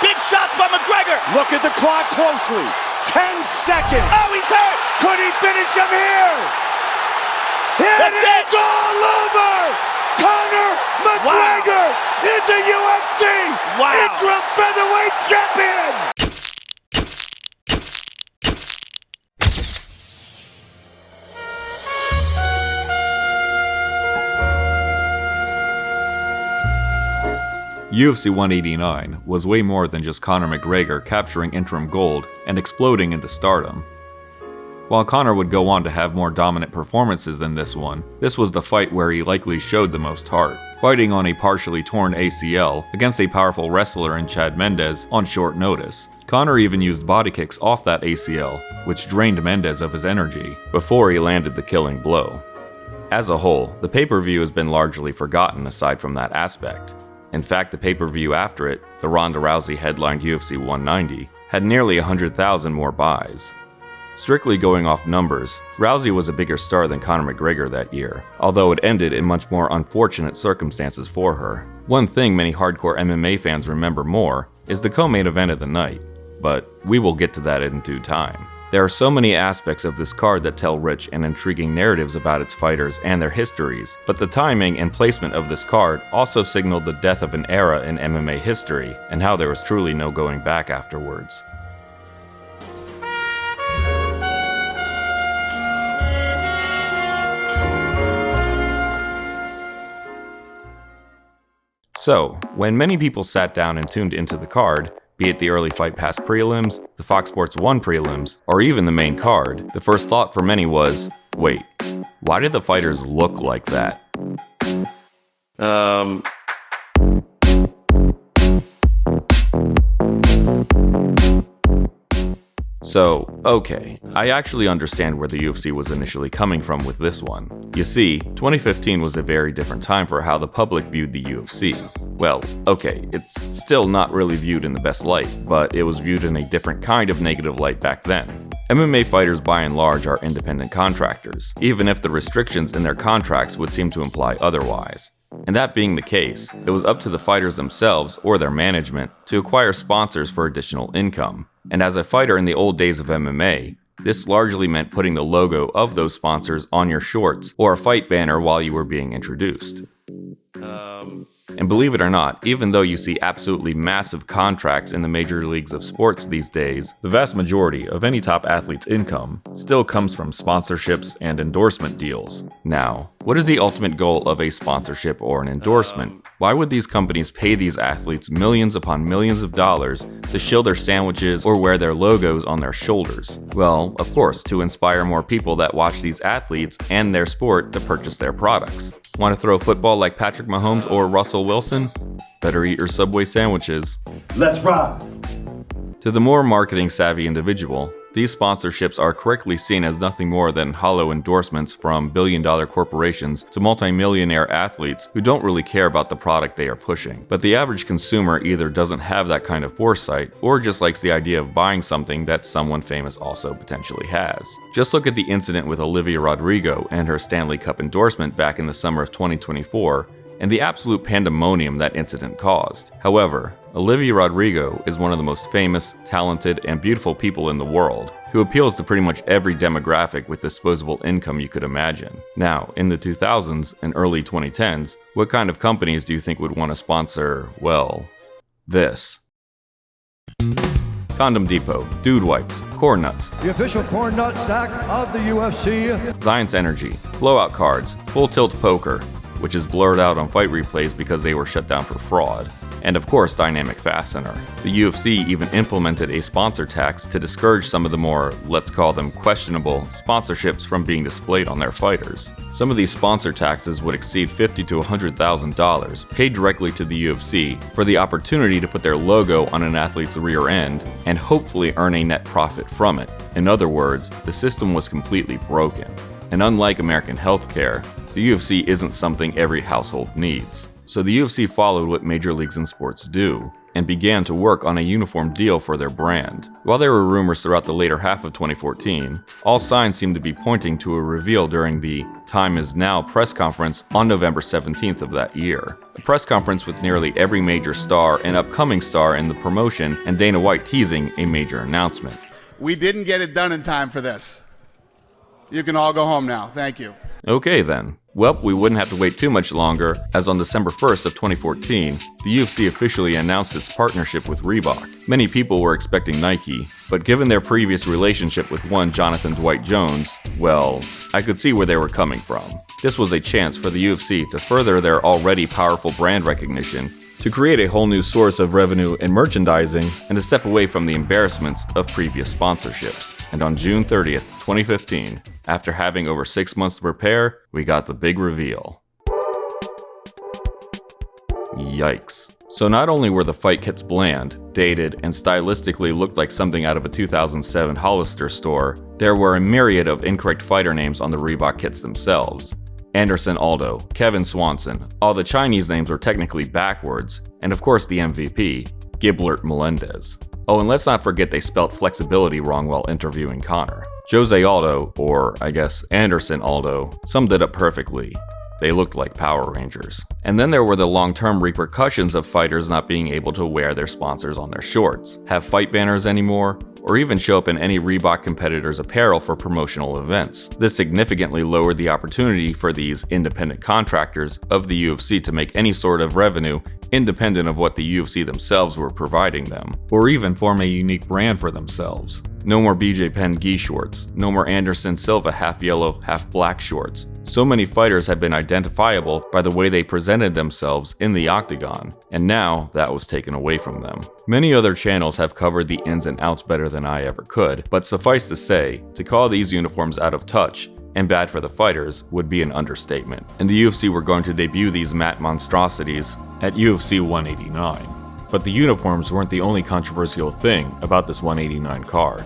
Big shots by McGregor. Look at the clock closely. 10 seconds. Oh, he's hurt. Could he finish him here? That's it. It's all over. Conor McGregor is the UFC interim featherweight champion. UFC 189 was way more than just Conor McGregor capturing interim gold and exploding into stardom. While Conor would go on to have more dominant performances than this one, this was the fight where he likely showed the most heart, fighting on a partially torn ACL against a powerful wrestler in Chad Mendes on short notice. Conor even used body kicks off that ACL, which drained Mendes of his energy, before he landed the killing blow. As a whole, the pay-per-view has been largely forgotten aside from that aspect. In fact, the pay-per-view after it, the Ronda Rousey headlined UFC 190, had nearly 100,000 more buys. Strictly going off numbers, Rousey was a bigger star than Conor McGregor that year, although it ended in much more unfortunate circumstances for her. One thing many hardcore MMA fans remember more is the co-main event of the night, but we will get to that in due time. There are so many aspects of this card that tell rich and intriguing narratives about its fighters and their histories, but the timing and placement of this card also signaled the death of an era in MMA history, and how there was truly no going back afterwards. So, when many people sat down and tuned into the card, be it the early Fight Pass prelims, the Fox Sports 1 prelims, or even the main card, the first thought for many was, wait, why did the fighters look like that? So, okay, I actually understand where the UFC was initially coming from with this one. You see, 2015 was a very different time for how the public viewed the UFC. Well, okay, it's still not really viewed in the best light, but it was viewed in a different kind of negative light back then. MMA fighters by and large are independent contractors, even if the restrictions in their contracts would seem to imply otherwise. And that being the case, it was up to the fighters themselves or their management to acquire sponsors for additional income. And as a fighter in the old days of MMA, this largely meant putting the logo of those sponsors on your shorts or a fight banner while you were being introduced. And believe it or not, even though you see absolutely massive contracts in the major leagues of sports these days, the vast majority of any top athlete's income still comes from sponsorships and endorsement deals. Now, what is the ultimate goal of a sponsorship or an endorsement? Why would these companies pay these athletes millions upon millions of dollars to shill their sandwiches or wear their logos on their shoulders? Well, of course, to inspire more people that watch these athletes and their sport to purchase their products. Want to throw a football like Patrick Mahomes or Russell Wilson? Better eat your Subway sandwiches. Let's ride. To the more marketing-savvy individual, these sponsorships are correctly seen as nothing more than hollow endorsements from billion-dollar corporations to multi-millionaire athletes who don't really care about the product they are pushing. But the average consumer either doesn't have that kind of foresight, or just likes the idea of buying something that someone famous also potentially has. Just look at the incident with Olivia Rodrigo and her Stanley Cup endorsement back in the summer of 2024, and the absolute pandemonium that incident caused. However, Olivia Rodrigo is one of the most famous, talented, and beautiful people in the world, who appeals to pretty much every demographic with disposable income you could imagine. Now, in the 2000s and early 2010s, what kind of companies do you think would want to sponsor, well, this? Condom Depot, Dude Wipes, Corn Nuts, the official corn nut snack of the UFC, Zions Energy, Blowout Cards, Full Tilt Poker, which is blurred out on fight replays because they were shut down for fraud, and of course Dynamic Fastener. The UFC even implemented a sponsor tax to discourage some of the more, let's call them questionable, sponsorships from being displayed on their fighters. Some of these sponsor taxes would exceed $50,000 to $100,000 paid directly to the UFC for the opportunity to put their logo on an athlete's rear end and hopefully earn a net profit from it. In other words, the system was completely broken. And unlike American healthcare, the UFC isn't something every household needs. so the UFC followed what major leagues and sports do, and began to work on a uniform deal for their brand. While there were rumors throughout the later half of 2014, all signs seemed to be pointing to a reveal during the Time Is Now press conference on November 17th of that year. A press conference with nearly every major star and upcoming star in the promotion, and Dana White teasing a major announcement. We didn't get it done in time for this. You can all go home now. Thank you. Okay then. Well, we wouldn't have to wait too much longer, as on December 1st of 2014, the UFC officially announced its partnership with Reebok. Many people were expecting Nike, but given their previous relationship with one Jonathan Dwight Jones, well, I could see where they were coming from. This was a chance for the UFC to further their already powerful brand recognition, to create a whole new source of revenue and merchandising, and to step away from the embarrassments of previous sponsorships. And on June 30th, 2015, after having over 6 months to prepare, we got the big reveal. Yikes. So not only were the fight kits bland, dated, and stylistically looked like something out of a 2007 Hollister store, there were a myriad of incorrect fighter names on the Reebok kits themselves. Anderson Aldo, Kevin Swanson, all the Chinese names were technically backwards, and of course the MVP, Giblert Melendez. Oh, and let's not forget they spelt flexibility wrong while interviewing Conor. Jose Aldo, or I guess Anderson Aldo, summed it up perfectly. They looked like Power Rangers. And then there were the long-term repercussions of fighters not being able to wear their sponsors on their shorts, have fight banners anymore, or even show up in any Reebok competitors' apparel for promotional events. This significantly lowered the opportunity for these independent contractors of the UFC to make any sort of revenue independent of what the UFC themselves were providing them, or even form a unique brand for themselves. No more BJ Penn gi shorts, no more Anderson Silva half yellow, half black shorts. So many fighters had been identifiable by the way they presented themselves in the octagon, and now that was taken away from them. Many other channels have covered the ins and outs better than I ever could, but suffice to say, to call these uniforms out of touch and bad for the fighters would be an understatement. And the UFC were going to debut these matte monstrosities at UFC 189. But the uniforms weren't the only controversial thing about this 189 card.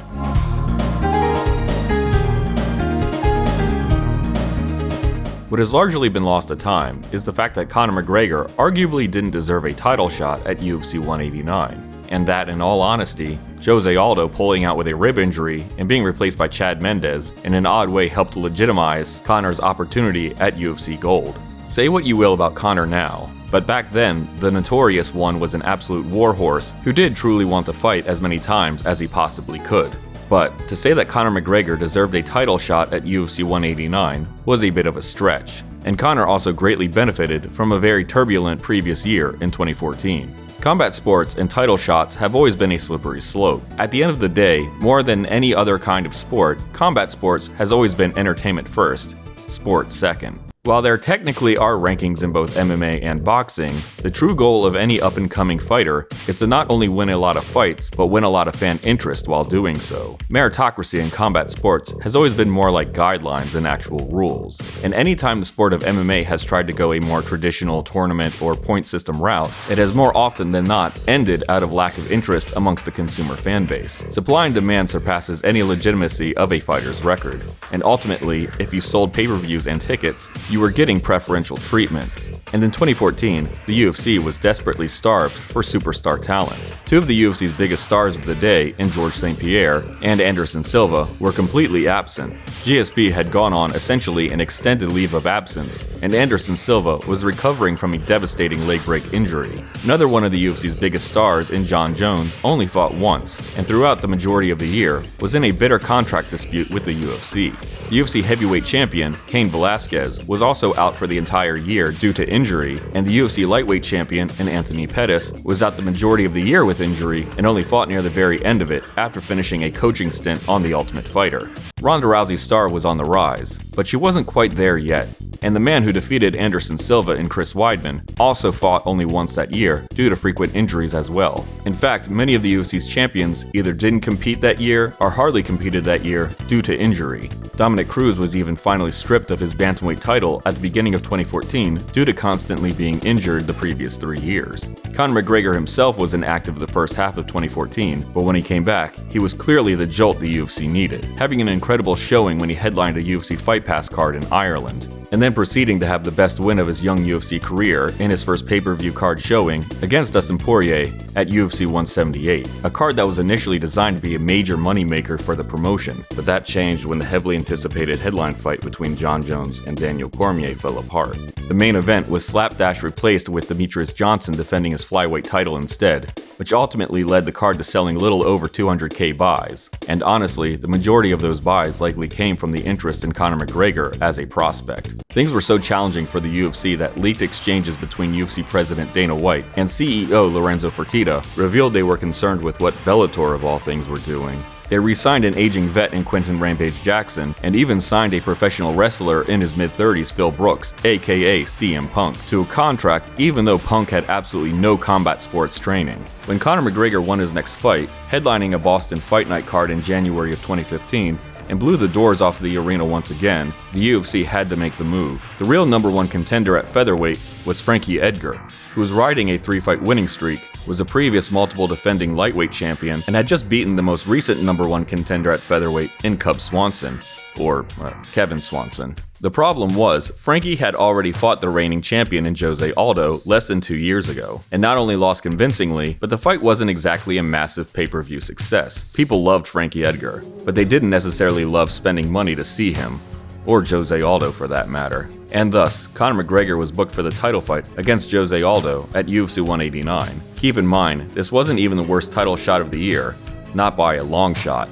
What has largely been lost to time is the fact that Conor McGregor arguably didn't deserve a title shot at UFC 189, and that, in all honesty, Jose Aldo pulling out with a rib injury and being replaced by Chad Mendes in an odd way helped legitimize Conor's opportunity at UFC Gold. Say what you will about Conor now, but back then, the notorious one was an absolute warhorse who did truly want to fight as many times as he possibly could. But to say that Conor McGregor deserved a title shot at UFC 189 was a bit of a stretch, and Conor also greatly benefited from a very turbulent previous year in 2014. Combat sports and title shots have always been a slippery slope. At the end of the day, more than any other kind of sport, combat sports has always been entertainment first, sport second. While there technically are rankings in both MMA and boxing, the true goal of any up-and-coming fighter is to not only win a lot of fights, but win a lot of fan interest while doing so. Meritocracy in combat sports has always been more like guidelines than actual rules, and anytime the sport of MMA has tried to go a more traditional tournament or point system route, it has more often than not ended out of lack of interest amongst the consumer fan base. Supply and demand surpasses any legitimacy of a fighter's record, and ultimately, if you sold pay-per-views and tickets, you were getting preferential treatment. And in 2014, the UFC was desperately starved for superstar talent. Two of the UFC's biggest stars of the day, in Georges St-Pierre and Anderson Silva, were completely absent. GSP had gone on essentially an extended leave of absence, and Anderson Silva was recovering from a devastating leg break injury. Another one of the UFC's biggest stars, in Jon Jones, only fought once, and throughout the majority of the year was in a bitter contract dispute with the UFC. The UFC heavyweight champion, Cain Velasquez, was also out for the entire year due to injury, and the UFC lightweight champion, Anthony Pettis, was out the majority of the year with injury and only fought near the very end of it after finishing a coaching stint on The Ultimate Fighter. Ronda Rousey's star was on the rise, but she wasn't quite there yet, and the man who defeated Anderson Silva and Chris Weidman also fought only once that year due to frequent injuries as well. In fact, many of the UFC's champions either didn't compete that year or hardly competed that year due to injury. Dominic Cruz was even finally stripped of his bantamweight title at the beginning of 2014 due to constantly being injured the previous 3 years. Conor McGregor himself was inactive the first half of 2014, but when he came back, he was clearly the jolt the UFC needed, having an incredible showing when he headlined a UFC Fight Pass card in Ireland. and then proceeding to have the best win of his young UFC career in his first pay-per-view card showing against Dustin Poirier at UFC 178, a card that was initially designed to be a major moneymaker for the promotion, but that changed when the heavily anticipated headline fight between Jon Jones and Daniel Cormier fell apart. The main event was slapdash replaced with Demetrious Johnson defending his flyweight title instead, which ultimately led the card to selling little over 200k buys. And honestly, the majority of those buys likely came from the interest in Conor McGregor as a prospect. Things were so challenging for the UFC that leaked exchanges between UFC president Dana White and CEO Lorenzo Fertitta revealed they were concerned with what Bellator of all things were doing. They re-signed an aging vet in Quentin Rampage Jackson, and even signed a professional wrestler in his mid-30s, Phil Brooks, aka CM Punk, to a contract even though Punk had absolutely no combat sports training. When Conor McGregor won his next fight, headlining a Boston Fight Night card in January of 2015, and blew the doors off the arena once again, the UFC had to make the move. The real number one contender at featherweight was Frankie Edgar, who was riding a 3-fight winning streak, was a previous multiple defending lightweight champion, and had just beaten the most recent number one contender at featherweight in Cub Swanson, or Kevin Swanson. The problem was, Frankie had already fought the reigning champion in Jose Aldo less than 2 years ago, and not only lost convincingly, but the fight wasn't exactly a massive pay-per-view success. People loved Frankie Edgar, but they didn't necessarily love spending money to see him, or Jose Aldo for that matter. And thus, Conor McGregor was booked for the title fight against Jose Aldo at UFC 189. Keep in mind, this wasn't even the worst title shot of the year, not by a long shot.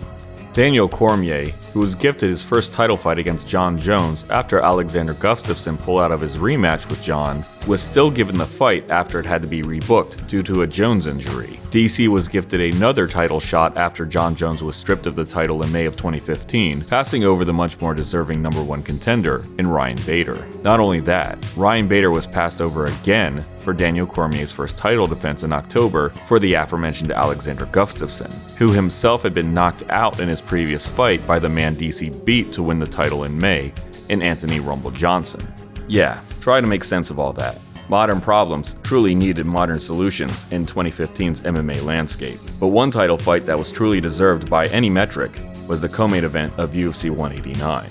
Daniel Cormier, who was gifted his first title fight against Jon Jones after Alexander Gustafsson pulled out of his rematch with Jon, was still given the fight after it had to be rebooked due to a Jones injury. DC was gifted another title shot after Jon Jones was stripped of the title in May of 2015, passing over the much more deserving number one contender in Ryan Bader. Not only that, Ryan Bader was passed over again for Daniel Cormier's first title defense in October for the aforementioned Alexander Gustafsson, who himself had been knocked out in his previous fight by the man DC beat to win the title in May, in Anthony Rumble Johnson. Yeah, try to make sense of all that. Modern problems truly needed modern solutions in 2015's MMA landscape. But one title fight that was truly deserved by any metric was the co-main event of UFC 189.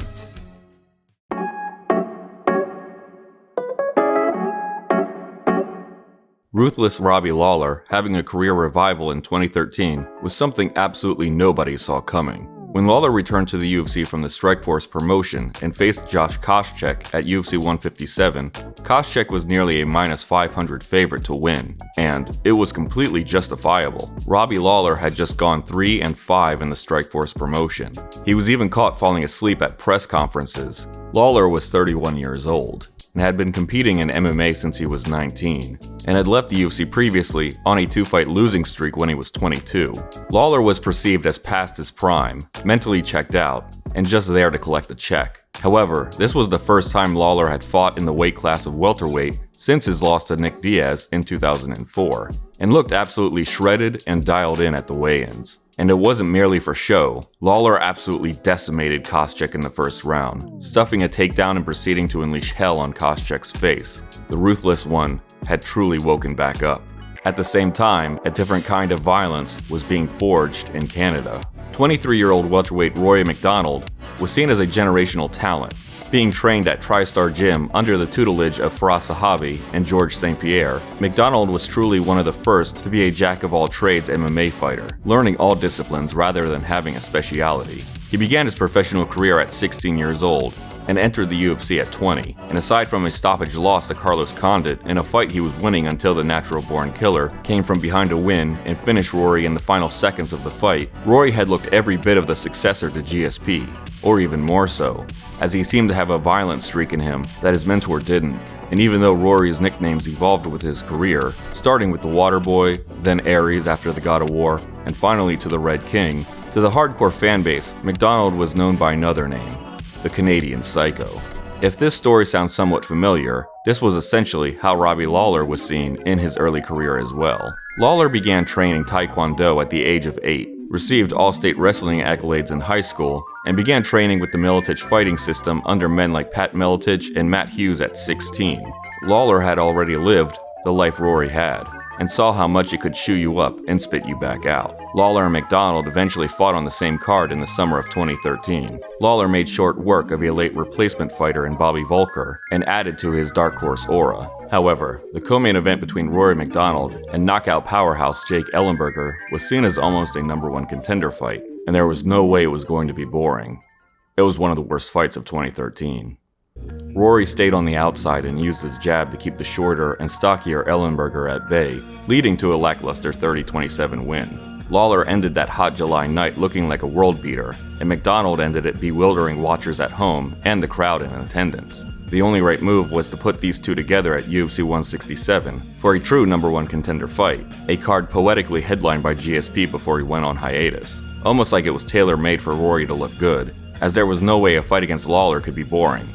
Ruthless Robbie Lawler having a career revival in 2013 was something absolutely nobody saw coming. When Lawler returned to the UFC from the Strikeforce promotion and faced Josh Koscheck at UFC 157, Koscheck was nearly a -500 favorite to win, and it was completely justifiable. Robbie Lawler had just gone 3-5 in the Strikeforce promotion. He was even caught falling asleep at press conferences. Lawler was 31 years old and had been competing in MMA since he was 19, and had left the UFC previously on a 2-fight losing streak when he was 22. Lawler was perceived as past his prime, mentally checked out, and just there to collect a check. However, this was the first time Lawler had fought in the weight class of welterweight since his loss to Nick Diaz in 2004, and looked absolutely shredded and dialed in at the weigh-ins. And it wasn't merely for show. Lawler absolutely decimated Koscheck in the first round, stuffing a takedown and proceeding to unleash hell on Koscheck's face. The ruthless one had truly woken back up. At the same time, a different kind of violence was being forged in Canada. 23-year-old welterweight Rory MacDonald was seen as a generational talent, being trained at TriStar Gym under the tutelage of Faraz Sahabi and George St. Pierre. MacDonald was truly one of the first to be a jack-of-all-trades MMA fighter, learning all disciplines rather than having a speciality. He began his professional career at 16 years old and entered the UFC at 20, and aside from a stoppage loss to Carlos Condit in a fight he was winning until the natural-born killer came from behind to win and finish Rory in the final seconds of the fight, Rory had looked every bit of the successor to GSP, or even more so, as he seemed to have a violent streak in him that his mentor didn't. And even though Rory's nicknames evolved with his career, starting with the Waterboy, then Ares after the God of War, and finally to the Red King, to the hardcore fanbase, MacDonald was known by another name, the Canadian Psycho. If this story sounds somewhat familiar, this was essentially how Robbie Lawler was seen in his early career as well. Lawler began training Taekwondo at the age of 8, received all-state wrestling accolades in high school, and began training with the Miletich fighting system under men like Pat Miletich and Matt Hughes at 16. Lawler had already lived the life Rory had. and saw how much it could chew you up and spit you back out. Lawler and MacDonald eventually fought on the same card in the summer of 2013. Lawler made short work of a late replacement fighter in Bobby Volker and added to his dark horse aura. However, the co-main event between Rory MacDonald and knockout powerhouse Jake Ellenberger was seen as almost a #1 contender fight, and there was no way it was going to be boring. It was one of the worst fights of 2013. Rory stayed on the outside and used his jab to keep the shorter and stockier Ellenberger at bay, leading to a lackluster 30-27 win. Lawler ended that hot July night looking like a world beater, and MacDonald ended it bewildering watchers at home and the crowd in attendance. The only right move was to put these two together at UFC 167 for a true #1 contender fight, a card poetically headlined by GSP before he went on hiatus. Almost like it was tailor-made for Rory to look good, as there was no way a fight against Lawler could be boring.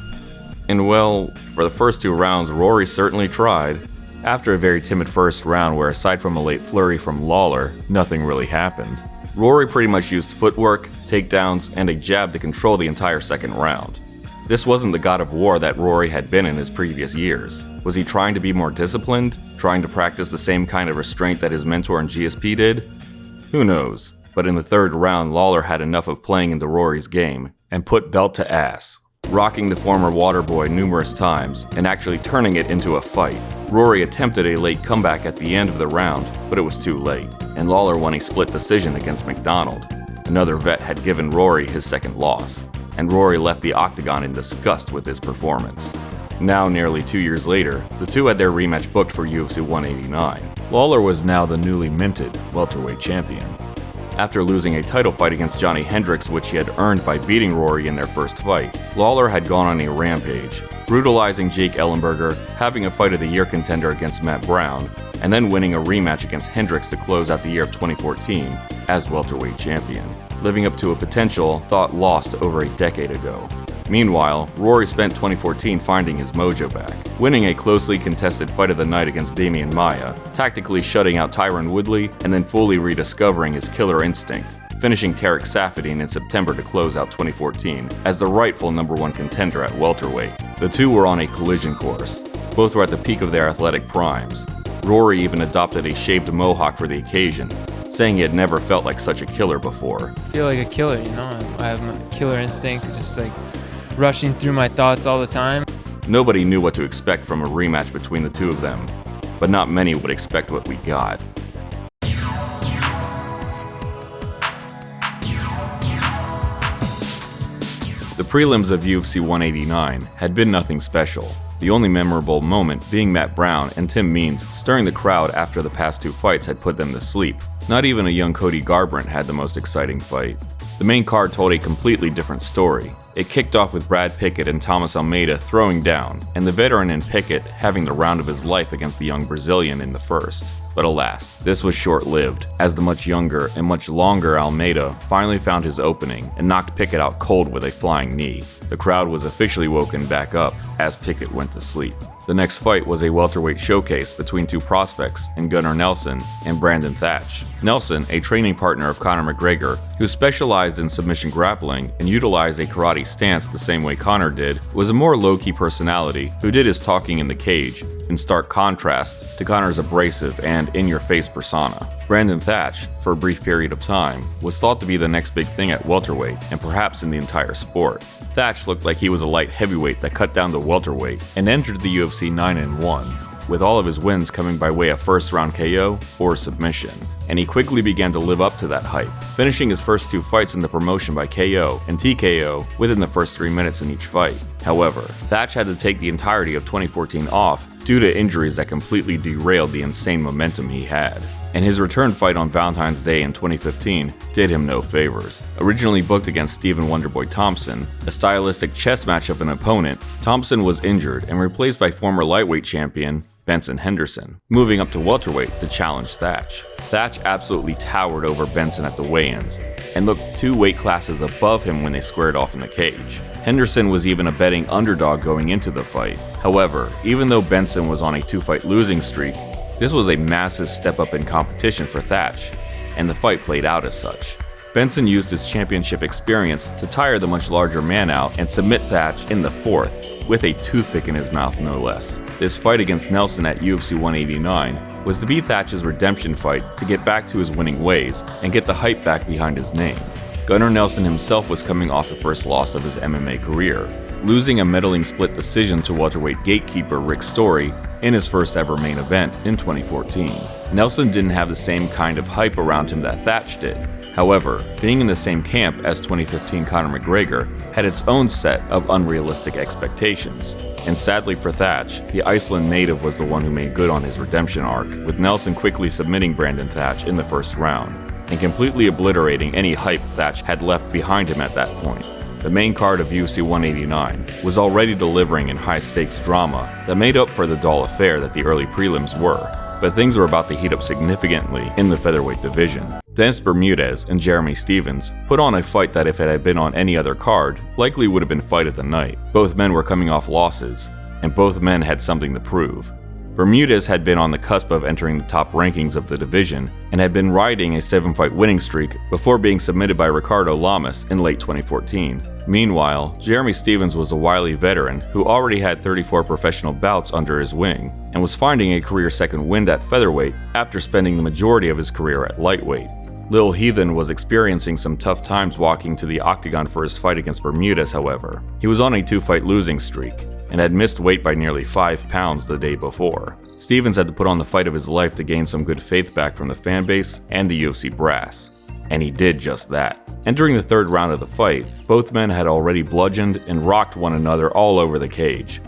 And well, for the first 2 rounds, Rory certainly tried. After a very timid first round where aside from a late flurry from Lawler, nothing really happened, Rory pretty much used footwork, takedowns, and a jab to control the entire second round. This wasn't the god of war that Rory had been in his previous years. Was he trying to be more disciplined? Trying to practice the same kind of restraint that his mentor in GSP did? Who knows? But in the third round, Lawler had enough of playing into Rory's game and put belt to ass, rocking the former Waterboy numerous times and actually turning it into a fight. Rory attempted a late comeback at the end of the round, but it was too late, and Lawler won a split decision against MacDonald. Another vet had given Rory his second loss, and Rory left the octagon in disgust with his performance. Now, nearly 2 years later, the two had their rematch booked for UFC 189. Lawler was now the newly minted welterweight champion. After losing a title fight against Johnny Hendricks, which he had earned by beating Rory in their first fight, Lawler had gone on a rampage, brutalizing Jake Ellenberger, having a Fight of the Year contender against Matt Brown, and then winning a rematch against Hendricks to close out the year of 2014 as welterweight champion, living up to a potential thought lost over a decade ago. Meanwhile, Rory spent 2014 finding his mojo back, winning a closely contested fight of the night against Damian Maia, tactically shutting out Tyron Woodley, and then fully rediscovering his killer instinct, finishing Tarek Saffiedine in September to close out 2014 as the rightful #1 contender at welterweight. The two were on a collision course. Both were at the peak of their athletic primes. Rory even adopted a shaved mohawk for the occasion, saying he had never felt like such a killer before. I feel like a killer, you know? I have my killer instinct, just like rushing through my thoughts all the time. Nobody knew what to expect from a rematch between the two of them, but not many would expect what we got. The prelims of UFC 189 had been nothing special, the only memorable moment being Matt Brown and Tim Means stirring the crowd after the past 2 fights had put them to sleep. Not even a young Cody Garbrandt had the most exciting fight. The main card told a completely different story. It kicked off with Brad Pickett and Thomas Almeida throwing down, and the veteran in Pickett having the round of his life against the young Brazilian in the first. But alas, this was short-lived, as the much younger and much longer Almeida finally found his opening and knocked Pickett out cold with a flying knee. The crowd was officially woken back up as Pickett went to sleep. The next fight was a welterweight showcase between 2 prospects in Gunnar Nelson and Brandon Thatch. Nelson, a training partner of Conor McGregor, who specialized in submission grappling and utilized a karate stance the same way Conor did, was a more low-key personality who did his talking in the cage, in stark contrast to Conor's abrasive and in-your-face persona. Brandon Thatch, for a brief period of time, was thought to be the next big thing at welterweight and perhaps in the entire sport. Thatch looked like he was a light heavyweight that cut down to welterweight and entered the UFC 9-1, with all of his wins coming by way of first-round KO or submission. And he quickly began to live up to that hype, finishing his first 2 fights in the promotion by KO and TKO within the first 3 minutes in each fight. However, Thatch had to take the entirety of 2014 off due to injuries that completely derailed the insane momentum he had. And his return fight on Valentine's Day in 2015 did him no favors. Originally booked against Stephen Wonderboy Thompson, a stylistic chess match of an opponent, Thompson was injured and replaced by former lightweight champion Benson Henderson, moving up to welterweight to challenge Thatch. Thatch absolutely towered over Benson at the weigh-ins, and looked 2 weight classes above him when they squared off in the cage. Henderson was even a betting underdog going into the fight. However, even though Benson was on a 2-fight losing streak, this was a massive step up in competition for Thatch, and the fight played out as such. Benson used his championship experience to tire the much larger man out and submit Thatch in the 4th, with a toothpick in his mouth no less. This fight against Nelson at UFC 189 was to be Thatch's redemption fight to get back to his winning ways and get the hype back behind his name. Gunnar Nelson himself was coming off the first loss of his MMA career, losing a medaling split decision to welterweight gatekeeper Rick Story in his first ever main event in 2014. Nelson didn't have the same kind of hype around him that Thatch did. However, being in the same camp as 2015 Conor McGregor had its own set of unrealistic expectations. And sadly for Thatch, the Iceland native was the one who made good on his redemption arc, with Nelson quickly submitting Brandon Thatch in the first round, and completely obliterating any hype Thatch had left behind him at that point. The main card of UFC 189 was already delivering in high-stakes drama that made up for the dull affair that the early prelims were, but things were about to heat up significantly in the featherweight division. Dennis Bermudez and Jeremy Stephens put on a fight that if it had been on any other card, likely would have been fight of the night. Both men were coming off losses, and both men had something to prove. Bermudez had been on the cusp of entering the top rankings of the division and had been riding a 7-fight winning streak before being submitted by Ricardo Lamas in late 2014. Meanwhile, Jeremy Stephens was a wily veteran who already had 34 professional bouts under his wing and was finding a career second wind at featherweight after spending the majority of his career at lightweight. Lil Heathen was experiencing some tough times walking to the octagon for his fight against Bermudez, however. He was on a 2-fight losing streak and had missed weight by nearly 5 pounds the day before. Stephens had to put on the fight of his life to gain some good faith back from the fanbase and the UFC brass. And he did just that. Entering the third round of the fight, both men had already bludgeoned and rocked one another all over the cage.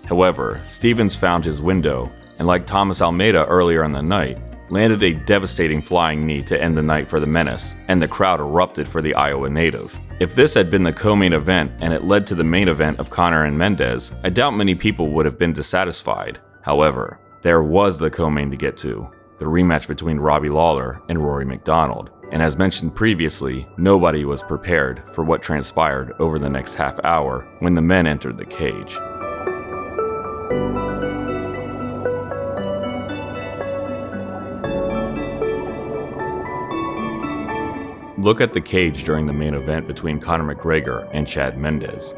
However, Stephens found his window, and like Thomas Almeida earlier in the night, landed a devastating flying knee to end the night for the Menace, and the crowd erupted for the Iowa native. If this had been the co-main event and it led to the main event of Conor and Mendes, I doubt many people would have been dissatisfied. However, there was the co-main to get to, the rematch between Robbie Lawler and Rory MacDonald. And as mentioned previously, nobody was prepared for what transpired over the next half hour when the men entered the cage. Look at the cage during the main event between Conor McGregor and Chad Mendes.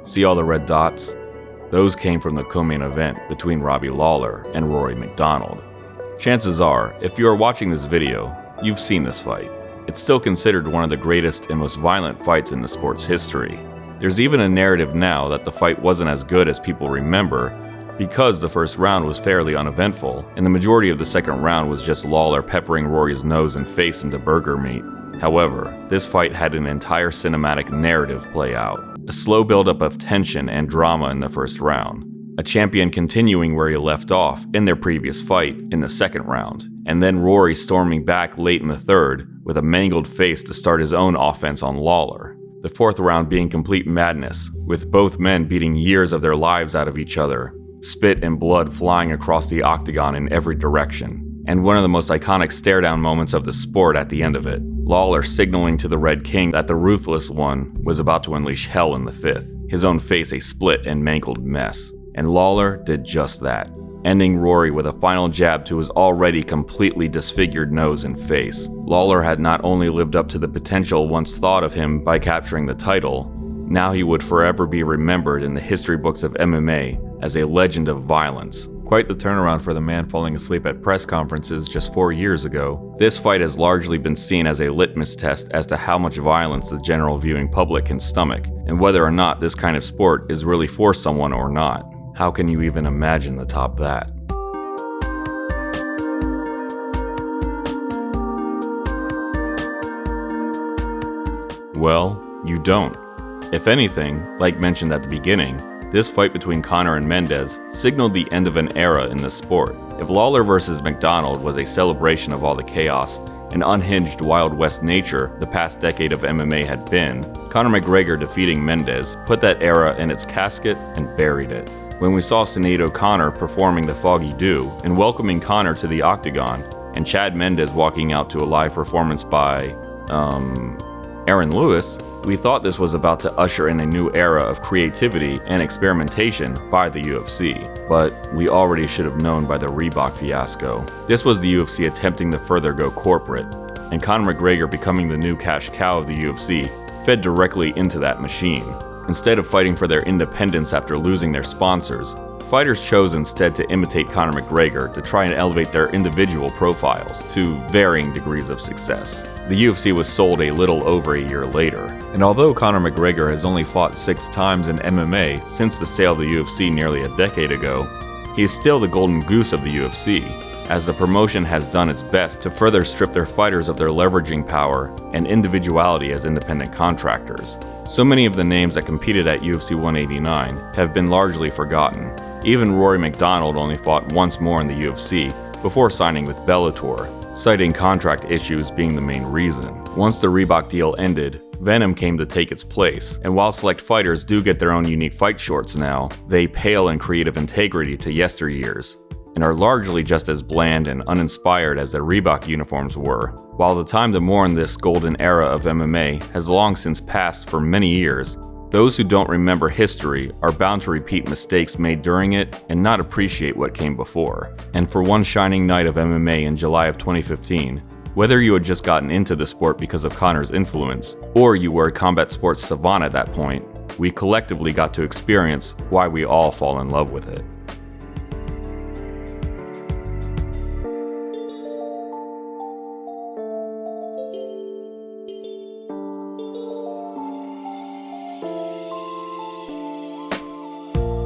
See all the red dots? Those came from the co-main event between Robbie Lawler and Rory MacDonald. Chances are, if you are watching this video, you've seen this fight. It's still considered one of the greatest and most violent fights in the sport's history. There's even a narrative now that the fight wasn't as good as people remember because the first round was fairly uneventful, and the majority of the second round was just Lawler peppering Rory's nose and face into burger meat. However, this fight had an entire cinematic narrative play out. A slow buildup of tension and drama in the first round. A champion continuing where he left off in their previous fight in the second round. And then Rory storming back late in the third with a mangled face to start his own offense on Lawler. The fourth round being complete madness, with both men beating years of their lives out of each other. Spit and blood flying across the octagon in every direction. And one of the most iconic stare-down moments of the sport at the end of it. Lawler signaling to the Red King that the Ruthless One was about to unleash hell in the fifth, his own face a split and mangled mess. And Lawler did just that, ending Rory with a final jab to his already completely disfigured nose and face. Lawler had not only lived up to the potential once thought of him by capturing the title, now he would forever be remembered in the history books of MMA as a legend of violence. Quite the turnaround for the man falling asleep at press conferences just 4 years ago. This fight has largely been seen as a litmus test as to how much violence the general viewing public can stomach, and whether or not this kind of sport is really for someone or not. How can you even imagine to top that? Well, you don't. If anything, like mentioned at the beginning, this fight between Conor and Mendes signaled the end of an era in the sport. If Lawler vs. MacDonald was a celebration of all the chaos and unhinged Wild West nature the past decade of MMA had been, Conor McGregor defeating Mendes put that era in its casket and buried it. When we saw Sinead O'Connor performing the Foggy Dew and welcoming Conor to the octagon, and Chad Mendes walking out to a live performance by, Aaron Lewis, we thought this was about to usher in a new era of creativity and experimentation by the UFC, but we already should have known by the Reebok fiasco. This was the UFC attempting to further go corporate, and Conor McGregor becoming the new cash cow of the UFC fed directly into that machine. Instead of fighting for their independence after losing their sponsors, fighters chose instead to imitate Conor McGregor to try and elevate their individual profiles to varying degrees of success. The UFC was sold a little over a year later, and although Conor McGregor has only fought 6 times in MMA since the sale of the UFC nearly a decade ago, he is still the golden goose of the UFC, as the promotion has done its best to further strip their fighters of their leveraging power and individuality as independent contractors. So many of the names that competed at UFC 189 have been largely forgotten. Even Rory MacDonald only fought once more in the UFC before signing with Bellator, citing contract issues being the main reason. Once the Reebok deal ended, Venom came to take its place, and while select fighters do get their own unique fight shorts now, they pale in creative integrity to yesteryears, and are largely just as bland and uninspired as their Reebok uniforms were. While the time to mourn this golden era of MMA has long since passed for many years, those who don't remember history are bound to repeat mistakes made during it and not appreciate what came before. And for one shining night of MMA in July of 2015, whether you had just gotten into the sport because of Conor's influence, or you were a combat sports savant at that point, we collectively got to experience why we all fall in love with it.